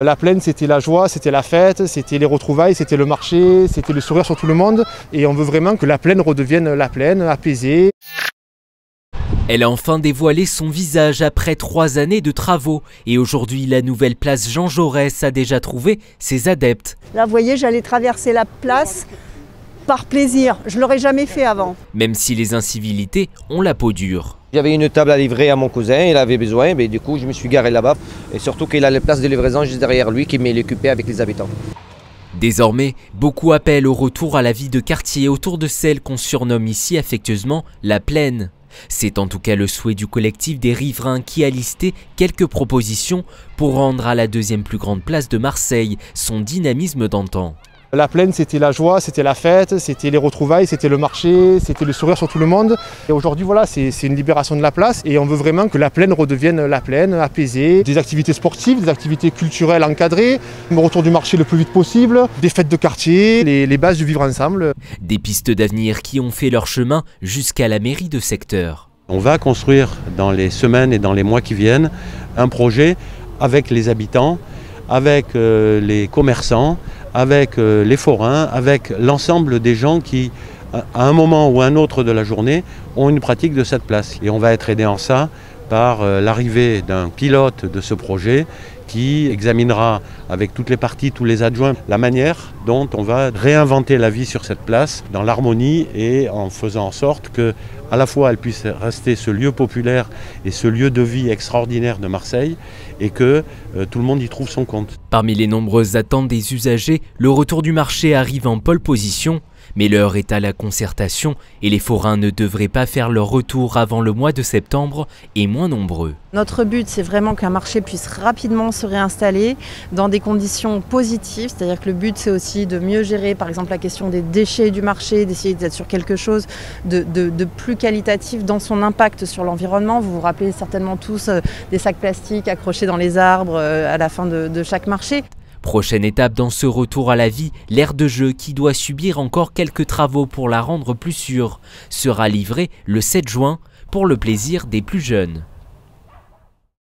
La plaine, c'était la joie, c'était la fête, c'était les retrouvailles, c'était le marché, c'était le sourire sur tout le monde. Et on veut vraiment que la plaine redevienne la plaine, apaisée. Elle a enfin dévoilé son visage après 3 années de travaux. Et aujourd'hui, la nouvelle place Jean Jaurès a déjà trouvé ses adeptes. Là, vous voyez, j'allais traverser la place par plaisir. Je ne l'aurais jamais fait avant. Même si les incivilités ont la peau dure. J'avais une table à livrer à mon cousin, il avait besoin, mais du coup je me suis garé là-bas. Et surtout qu'il a les places de livraison juste derrière lui qui m'est occupé avec les habitants. Désormais, beaucoup appellent au retour à la vie de quartier autour de celle qu'on surnomme ici affectueusement la plaine. C'est en tout cas le souhait du collectif des riverains qui a listé quelques propositions pour rendre à la deuxième plus grande place de Marseille son dynamisme d'antan. La plaine, c'était la joie, c'était la fête, c'était les retrouvailles, c'était le marché, c'était le sourire sur tout le monde. Et aujourd'hui, voilà, c'est une libération de la place et on veut vraiment que la plaine redevienne la plaine, apaisée. Des activités sportives, des activités culturelles encadrées, le retour du marché le plus vite possible, des fêtes de quartier, les bases du vivre ensemble. Des pistes d'avenir qui ont fait leur chemin jusqu'à la mairie de secteur. On va construire dans les semaines et dans les mois qui viennent un projet avec les habitants, avec les commerçants, avec les forains, avec l'ensemble des gens qui, à un moment ou un autre de la journée, ont une pratique de cette place. Et on va être aidé en ça par l'arrivée d'un pilote de ce projet qui examinera avec toutes les parties, tous les adjoints, la manière dont on va réinventer la vie sur cette place dans l'harmonie et en faisant en sorte que à la fois elle puisse rester ce lieu populaire et ce lieu de vie extraordinaire de Marseille et que tout le monde y trouve son compte. Parmi les nombreuses attentes des usagers, le retour du marché arrive en pole position, mais l'heure est à la concertation et les forains ne devraient pas faire leur retour avant le mois de septembre et moins nombreux. Notre but, c'est vraiment qu'un marché puisse rapidement se réinstaller dans des conditions positives, c'est-à-dire que le but, c'est aussi de mieux gérer, par exemple, la question des déchets du marché, d'essayer d'être sur quelque chose de plus qualitatif dans son impact sur l'environnement. Vous vous rappelez certainement tous des sacs plastiques accrochés dans les arbres à la fin de chaque marché. Prochaine étape dans ce retour à la vie, l'aire de jeu qui doit subir encore quelques travaux pour la rendre plus sûre, sera livrée le 7 juin pour le plaisir des plus jeunes.